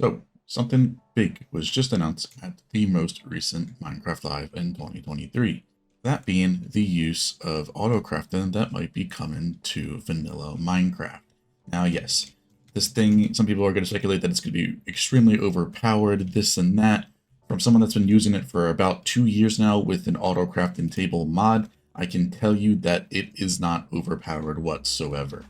So, something big was just announced at the most recent Minecraft Live in 2023. That being the use of AutoCrafting that might be coming to vanilla Minecraft. Now, yes, this thing, some people are going to speculate that it's going to be extremely overpowered, this and that. From someone that's been using it for about 2 years now with an AutoCraftTable mod, I can tell you that it is not overpowered whatsoever.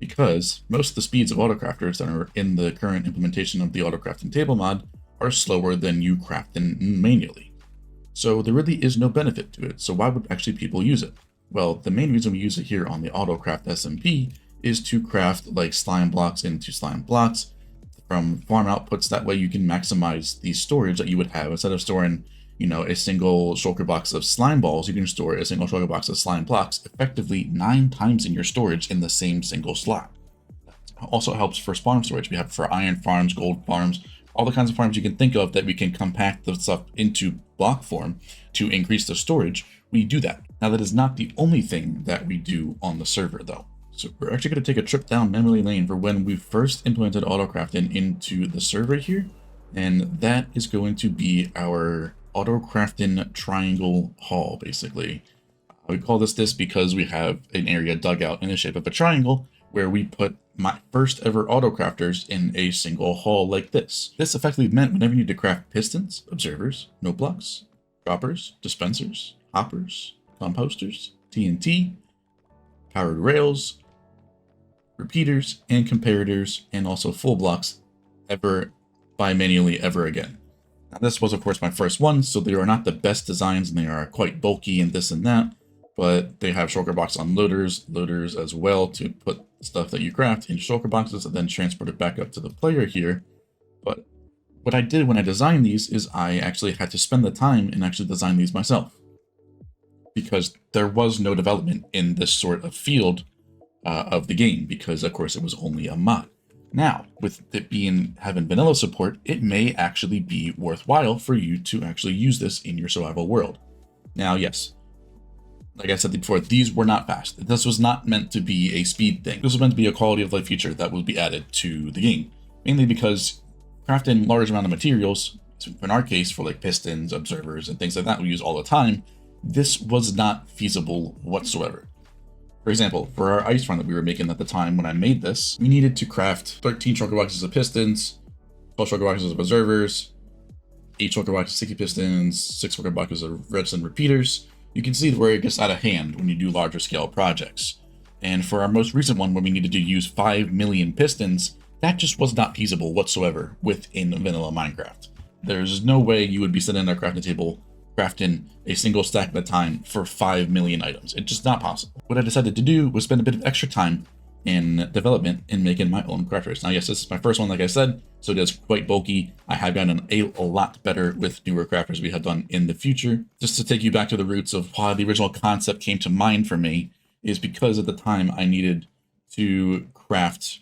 Because most of the speeds of autocrafters that are in the current implementation of the AutoCraftTable mod are slower than you crafting manually. So there really is no benefit to it, so why would actually people use it? Well, the main reason we use it here on the AutoCraftSMP is to craft like slime blocks into slime blocks from farm outputs. That way you can maximize the storage that you would have. Instead of storing, a single shulker box of slime balls, you can store a single shulker box of slime blocks effectively 9 times in your storage in the same single slot. That also helps for farm storage. We have for iron farms, gold farms, all the kinds of farms you can think of that we can compact the stuff into block form to increase the storage. We do that. Now, that is not the only thing that we do on the server though. So we're actually going to take a trip down memory lane for when we first implemented AutoCrafting into the server here. And that is going to be our AutoCrafting triangle hall, basically. We call this because we have an area dug out in the shape of a triangle where we put my first ever autocrafters in a single hall like this. This effectively meant whenever you need to craft pistons, observers, note blocks, droppers, dispensers, hoppers, composters, TNT, powered rails, repeaters, and comparators, and also full blocks ever manually ever again. Now, this was, of course, my first one, so they are not the best designs, and they are quite bulky and this and that, but they have shulker box unloaders, loaders as well to put stuff that you craft in shulker boxes and then transport it back up to the player here. But what I did when I designed these is I actually had to spend the time and actually design these myself, because there was no development in this sort of field of the game, because, of course, it was only a mod. Now, with it having vanilla support, it may actually be worthwhile for you to actually use this in your survival world. Now, yes, like I said before, these were not fast. This was not meant to be a speed thing. This was meant to be a quality of life feature that will be added to the game, mainly because crafting large amount of materials, in our case for like pistons, observers, and things like that we use all the time, this was not feasible whatsoever. For example, for our ice run that we were making at the time when I made this, we needed to craft 13 shulker boxes of pistons, 12 shulker boxes of observers, 8 shulker boxes of sticky pistons, 6 shulker boxes of redstone repeaters. You can see where it gets out of hand when you do larger scale projects. And for our most recent one, when we needed to use 5 million pistons, that just was not feasible whatsoever within vanilla Minecraft. There's no way you would be sitting at a crafting table crafting a single stack at a time for 5 million items. It's just not possible. What I decided to do was spend a bit of extra time in development in making my own crafters. Now, yes, this is my first one, like I said, so it is quite bulky. I have gotten a lot better with newer crafters we have done in the future. Just to take you back to the roots of why the original concept came to mind for me is because at the time I needed to craft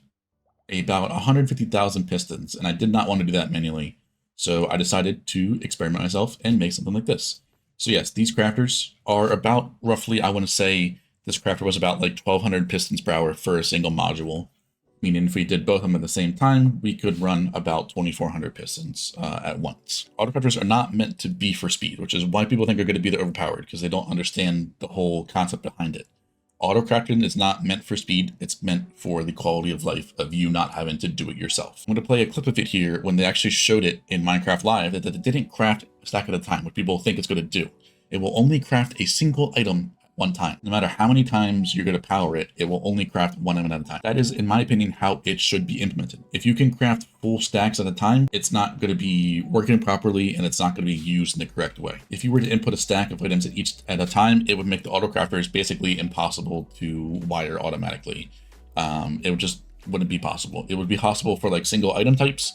about 150,000 pistons, and I did not want to do that manually. So I decided to experiment myself and make something like this. So yes, these crafters are about roughly, I want to say this crafter was about like 1200 pistons per hour for a single module. Meaning if we did both of them at the same time, we could run about 2400 pistons at once. Autocrafters are not meant to be for speed, which is why people think they're going to be overpowered, because they don't understand the whole concept behind it. AutoCrafting is not meant for speed, it's meant for the quality of life of you not having to do it yourself. I'm going to play a clip of it here when they actually showed it in MinecraftLive that it didn't craft a stack at a time, what people think it's going to do. It will only craft a single item at one time. No matter how many times you're going to power it, it will only craft one item at a time. That is, in my opinion, how it should be implemented. If you can craft full stacks at a time, it's not going to be working properly and it's not going to be used in the correct way. If you were to input a stack of items at a time, it would make the autocrafters basically impossible to wire automatically. It wouldn't be possible. It would be possible for like single item types,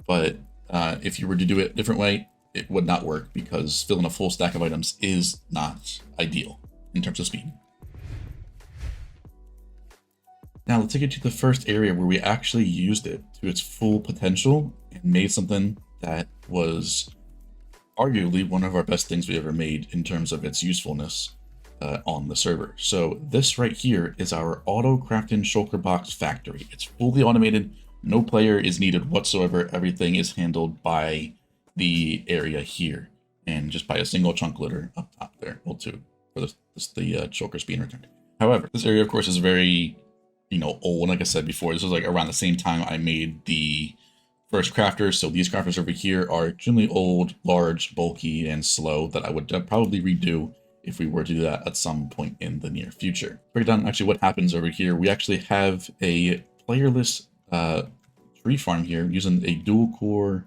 but if you were to do it a different way, it would not work because filling a full stack of items is not ideal in terms of speed. Now let's take it to the first area where we actually used it to its full potential and made something that was arguably one of our best things we ever made in terms of its usefulness on the server. So this right here is our AutoCrafting shulker box factory. It's fully automated No player is needed whatsoever. Everything is handled by the area here, and just by a single chunk loader up top there. Well, two for the shulkers being returned. However, this area, of course, is very, old. Like I said before, this was like around the same time I made the first crafters. So these crafters over here are extremely old, large, bulky, and slow that I would probably redo if we were to do that at some point in the near future. Break down actually what happens over here. We actually have a playerless tree farm here using a dual core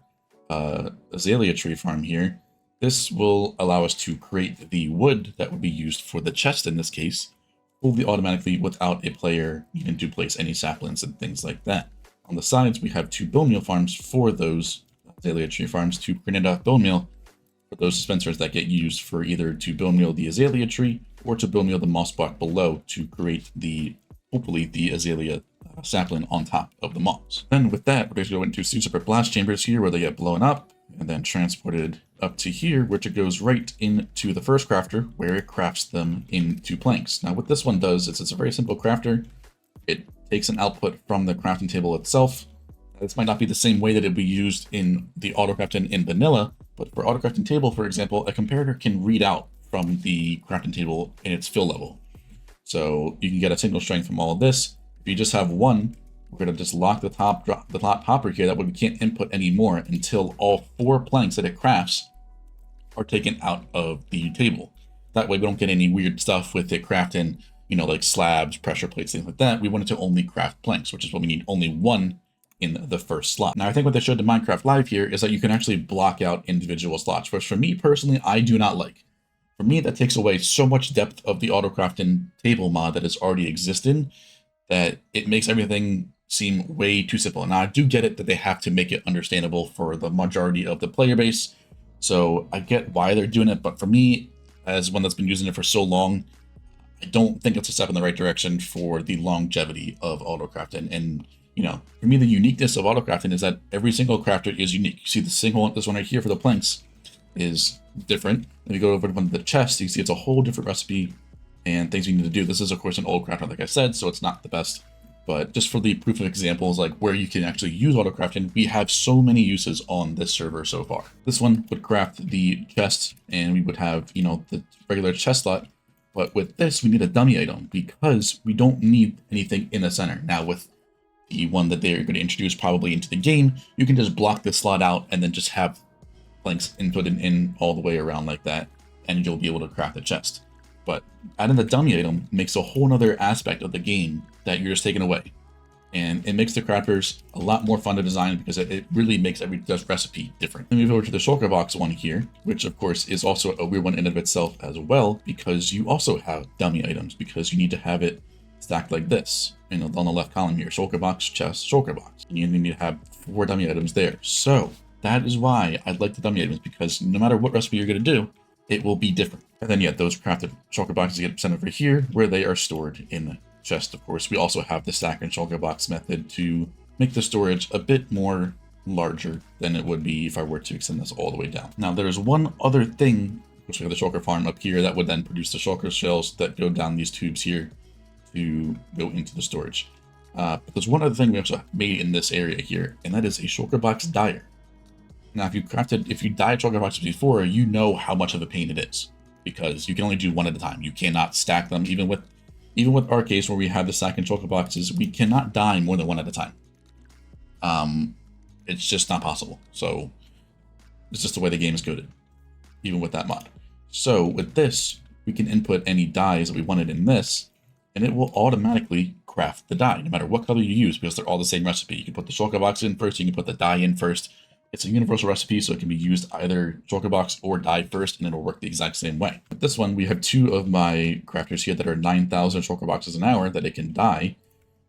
azalea tree farm here. This will allow us to create the wood that would be used for the chest in this case, fully automatically without a player needing to place any saplings and things like that. On the sides, we have 2 bone meal farms for those azalea tree farms to print enough bone meal for those dispensers that get used for either to bone meal the azalea tree or to bone meal the moss block below to create hopefully the azalea sapling on top of the moss. Then with that, we're going to go into 2 separate blast chambers here where they get blown up and then transported up to here, which it goes right into the first crafter where it crafts them into planks. Now what this one does is it's a very simple crafter. It takes an output from the crafting table itself. This might not be the same way that it would be used in the AutoCrafting in vanilla, but for AutoCrafting table, for example, a comparator can read out from the crafting table in its fill level. So you can get a single strength from all of this. If you just have one, we're going to just lock the top hopper here. That way we can't input anymore until all 4 planks that it crafts are taken out of the table. That way we don't get any weird stuff with it crafting, like slabs, pressure plates, things like that. We want it to only craft planks, which is what we need, only 1 in the first slot. Now I think what they showed in MinecraftLive here is that you can actually block out individual slots, which for me personally, I do not like. For me, that takes away so much depth of the AutoCrafting table mod that is already existing that it makes everything seem way too simple. Now I do get it that they have to make it understandable for the majority of the player base. So I get why they're doing it, but for me, as one that's been using it for so long, I don't think it's a step in the right direction for the longevity of AutoCrafting. And for me, the uniqueness of AutoCrafting is that every single crafter is unique. You see this one right here for the planks is different. If you go over to the chest, you see it's a whole different recipe and things you need to do. This is, of course, an old crafter, like I said, so it's not the best. But just for the proof of examples, like where you can actually use AutoCrafting, we have so many uses on this server so far. This one would craft the chest, and we would have, the regular chest slot. But with this, we need a dummy item because we don't need anything in the center. Now, with the one that they're going to introduce probably into the game, you can just block this slot out and then just have planks inputted in all the way around like that, and you'll be able to craft the chest. But adding the dummy item makes a whole other aspect of the game that you're just taking away. And it makes the crafters a lot more fun to design because it really makes every recipe different. Then we move over to the shulker box one here, which of course is also a weird one in and of itself as well, because you also have dummy items because you need to have it stacked like this. On the left column here, shulker box, chest, shulker box. And you need to have 4 dummy items there. So that is why I like the dummy items, because no matter what recipe you're going to do, it will be different. And then, those crafted shulker boxes get sent over here where they are stored in the chest. Of course, we also have the stack and shulker box method to make the storage a bit more larger than it would be if I were to extend this all the way down. Now, there's one other thing, which we have the shulker farm up here that would then produce the shulker shells that go down these tubes here to go into the storage. But there's one other thing we also made in this area here, and that is a shulker box dyer. Now, if you dyed shulker boxes before, you know how much of a pain it is because you can only do one at a time. You cannot stack them. Even with our case where we have the stack and shulker boxes, we cannot dye more than one at a time. It's just not possible. So it's just the way the game is coded, even with that mod. So with this, we can input any dyes that we wanted in this, and it will automatically craft the dye, no matter what color you use, because they're all the same recipe. You can put the shulker box in first, you can put the dye in first. It's a universal recipe, so it can be used either shulker box or dye first, and it'll work the exact same way. With this one, we have 2 of my crafters here that are 9,000 shulker boxes an hour that it can dye,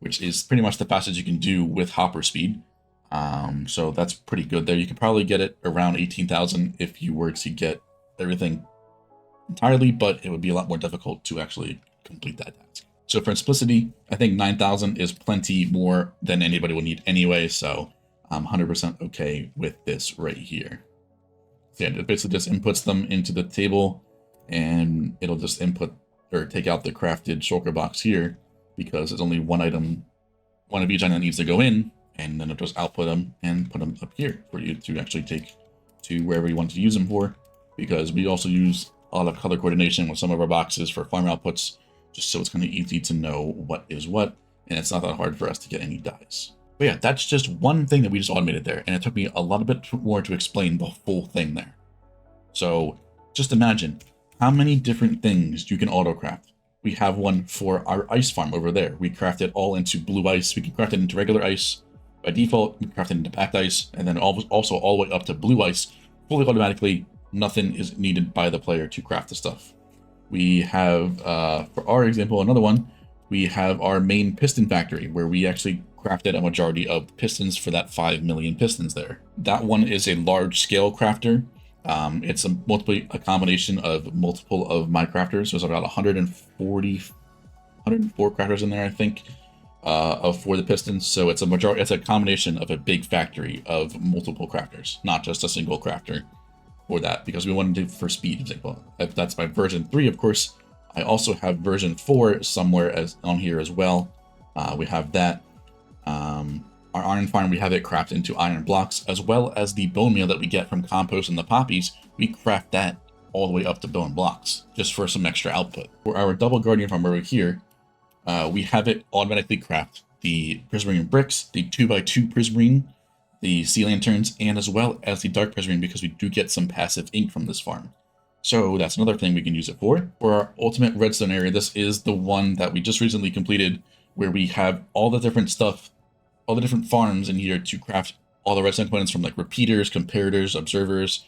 which is pretty much the fastest you can do with hopper speed. So that's pretty good there. You could probably get it around 18,000 if you were to get everything entirely, but it would be a lot more difficult to actually complete that task. So for simplicity, I think 9,000 is plenty more than anybody would need anyway, so I'm 100% okay with this right here. So yeah, it basically just inputs them into the table, and it'll just input or take out the crafted shulker box here because there's only one item, one of each item that needs to go in, and then it'll just output them and put them up here for you to actually take to wherever you want to use them for, because we also use a lot of color coordination with some of our boxes for farm outputs, just so it's kind of easy to know what is what, and it's not that hard for us to get any dies. But yeah, that's just one thing that we just automated there, and it took me a little bit more to explain the full thing there. So just imagine how many different things you can auto-craft. We have one for our ice farm over there. We craft it all into blue ice. We can craft it into regular ice. By default, we craft it into packed ice, and then also all the way up to blue ice, fully automatically. Nothing is needed by the player to craft the stuff. We have, for our example, another one, we have our main piston factory, where we actually crafted a majority of pistons for that 5 million pistons there. That one is a large scale crafter. It's a combination of multiple of Minecrafters. There's about 104 crafters in there, I think, for the pistons. So it's a combination of a big factory of multiple crafters, not just a single crafter for that, because we wanted to do for speed example. If that's my version 3, of course. I also have version 4 somewhere on here as well. We have that. Our iron farm, we have it crafted into iron blocks, as well as the bone meal that we get from compost and the poppies. We craft that all the way up to bone blocks, just for some extra output. For our double guardian farm over here, we have it automatically craft the prismarine bricks, the 2x2 prismarine, the sea lanterns, and as well as the dark prismarine, because we do get some passive ink from this farm. So that's another thing we can use it for. For our ultimate redstone area, this is the one that we just recently completed, where we have all the different stuff, all the different farms in here to craft all the redstone components, from like repeaters, comparators, observers,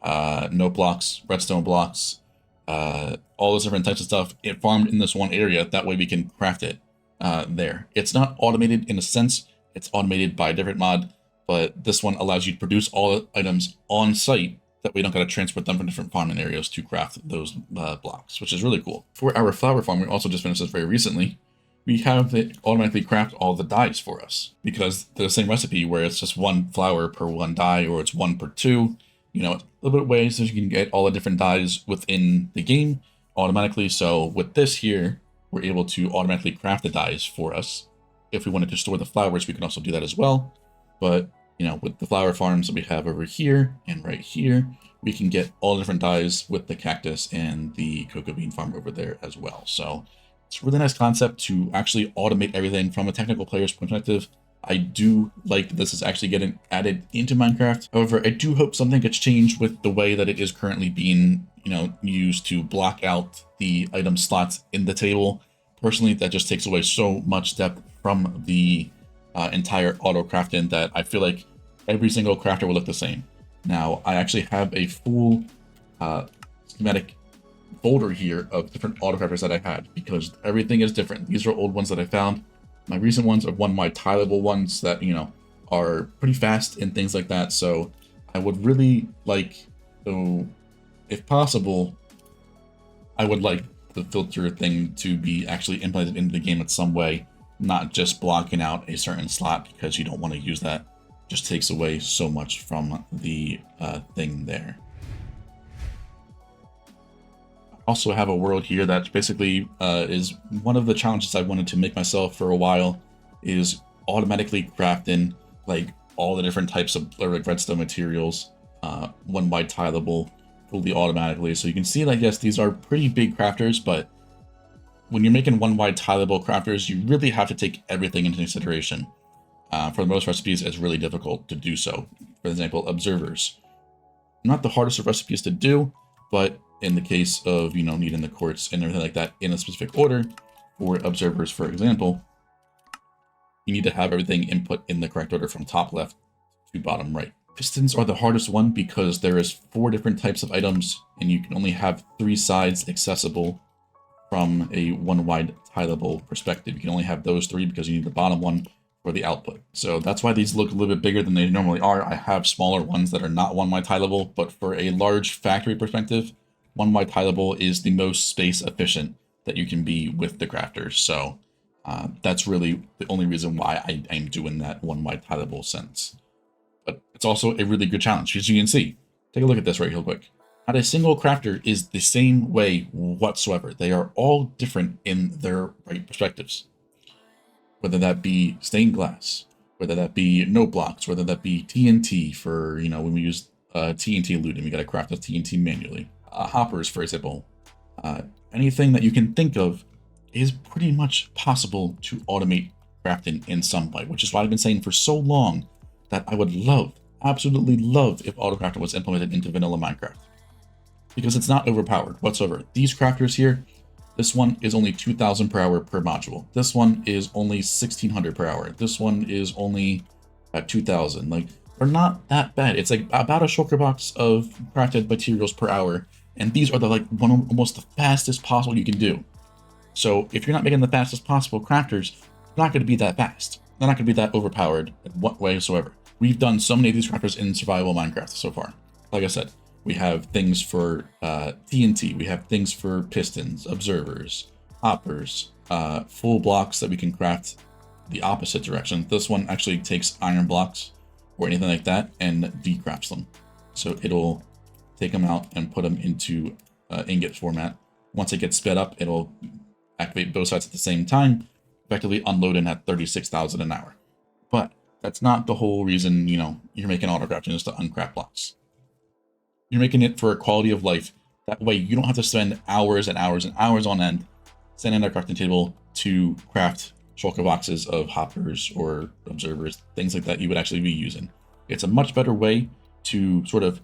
note blocks, redstone blocks, all those different types of stuff farmed in this one area. That way we can craft it there. It's not automated in a sense, it's automated by a different mod, but this one allows you to produce all the items on site. That we don't got to transport them from different farming areas to craft those blocks, which is really cool. For our flower farm, we also just finished this very recently. We have it automatically craft all the dyes for us, because they're the same recipe where it's just one flower per one dye, or it's 1 per 2. You know, a little bit of ways so you can get all the different dyes within the game automatically. So with this here, we're able to automatically craft the dyes for us. If we wanted to store the flowers, we can also do that as well. But you know, with the flower farms that we have over here and right here, we can get all the different dyes with the cactus and the cocoa bean farm over there as well. So it's a really nice concept to actually automate everything from a technical player's perspective. I do like that this is actually getting added into Minecraft. However, I do hope something gets changed with the way that it is currently being, used to block out the item slots in the table. Personally, that just takes away so much depth from the entire auto crafting that I feel like every single crafter will look the same. Now, I actually have a full schematic folder here of different auto crafters that I had, because everything is different. These are old ones that I found. My recent ones are my tilable ones that, are pretty fast and things like that. So I would really like, if possible, I would like the filter thing to be actually implemented into the game in some way, not just blocking out a certain slot because you don't want to use that. Just takes away so much from the thing there. Also have a world here that basically is one of the challenges I wanted to make myself for a while, is automatically crafting like all the different types of redstone materials, one wide tilable, fully automatically. So you can see that yes, these are pretty big crafters, but when you're making one wide tilable crafters, you really have to take everything into consideration. For most recipes, it's really difficult to do so. For example, observers. Not the hardest of recipes to do, but in the case of, needing the quartz and everything like that in a specific order, for observers, for example, you need to have everything input in the correct order from top left to bottom right. Pistons are the hardest one because there is 4 different types of items, and you can only have 3 sides accessible from a one wide tilable perspective. You can only have those 3 because you need the bottom one for the output. So that's why these look a little bit bigger than they normally are. I have smaller ones that are not one wide tilable, but for a large factory perspective, one wide tilable is the most space efficient that you can be with the crafters. So that's really the only reason why I'm doing that one wide tilable sense. But it's also a really good challenge, as you can see. Take a look at this right real quick. Not a single crafter is the same way whatsoever. They are all different in their right perspectives. Whether that be stained glass, whether that be note blocks, whether that be TNT for, when we use TNT looting, we got to craft the TNT manually. Hoppers, for example. Anything that you can think of is pretty much possible to automate crafting in some way, which is why I've been saying for so long that I would love, absolutely love, if AutoCrafting was implemented into vanilla Minecraft. Because it's not overpowered whatsoever. These crafters here, this one is only 2,000 per hour per module. This one is only 1,600 per hour. This one is only at 2,000. Like, they're not that bad. It's like about a shulker box of crafted materials per hour. And these are almost the fastest possible you can do. So if you're not making the fastest possible crafters, they're not going to be that fast. They're not going to be that overpowered in what way whatsoever. We've done so many of these crafters in survival Minecraft so far. Like I said, we have things for TNT, we have things for pistons, observers, hoppers, full blocks that we can craft the opposite direction. This one actually takes iron blocks or anything like that and decrafts them. So it'll take them out and put them into ingot format. Once it gets sped up, it'll activate both sides at the same time, effectively unloading at 36,000 an hour. But that's not the whole reason, you're making AutoCrafting is to uncraft blocks. You're making it for a quality of life. That way you don't have to spend hours and hours and hours on end standing at a crafting table to craft shulker boxes of hoppers or observers, things like that you would actually be using. It's a much better way to sort of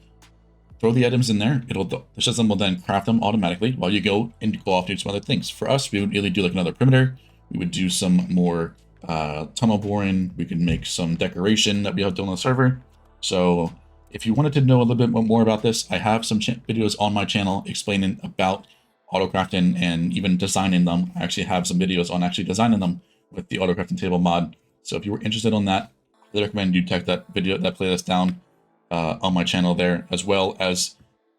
throw the items in there. The system will then craft them automatically while you go and go off and do some other things. For us, we would really do like another perimeter. We would do some more tunnel boring. We could make some decoration that we have done on the server. So if you wanted to know a little bit more about this, I have some videos on my channel explaining about AutoCrafting and even designing them. I actually have some videos on actually designing them with the AutoCraftTable mod. So if you were interested in that, I recommend you check that playlist down on my channel there, as well as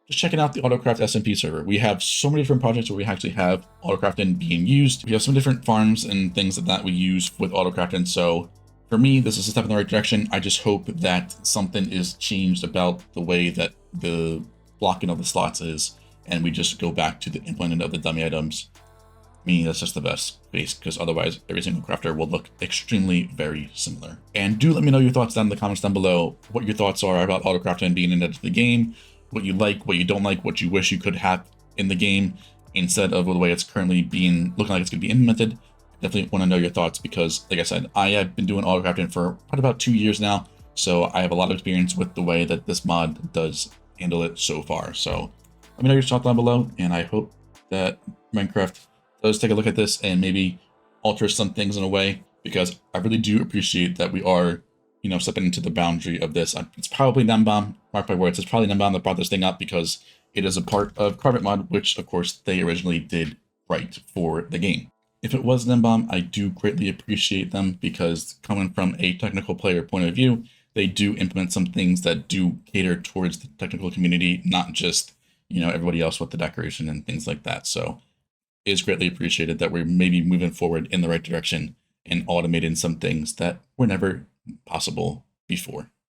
just checking out the AutoCraftSMP server. We have so many different projects where we actually have AutoCrafting being used. We have some different farms and things that we use with AutoCrafting. So for me, this is a step in the right direction. I just hope that something is changed about the way that the blocking of the slots is, and we just go back to the implementing of the dummy items. I mean, that's just the best case, because otherwise every single crafter will look extremely very similar. And do let me know your thoughts down in the comments down below, what your thoughts are about AutoCrafting being into the game, what you like, what you don't like, what you wish you could have in the game instead of the way it's currently looking like it's going to be implemented. Definitely want to know your thoughts because, like I said, I have been doing AutoCrafting for probably about 2 years now, so I have a lot of experience with the way that this mod does handle it so far. So let me know your thoughts down below, and I hope that Minecraft does take a look at this and maybe alter some things in a way, because I really do appreciate that we are, stepping into the boundary of this. It's probably Nembomb, mark my words, it's probably Nembomb that brought this thing up because it is a part of Carpet Mod, which of course they originally did right for the game. If it was Nembomb, I do greatly appreciate them because coming from a technical player point of view, they do implement some things that do cater towards the technical community, not just, everybody else with the decoration and things like that. So it is greatly appreciated that we're maybe moving forward in the right direction and automating some things that were never possible before.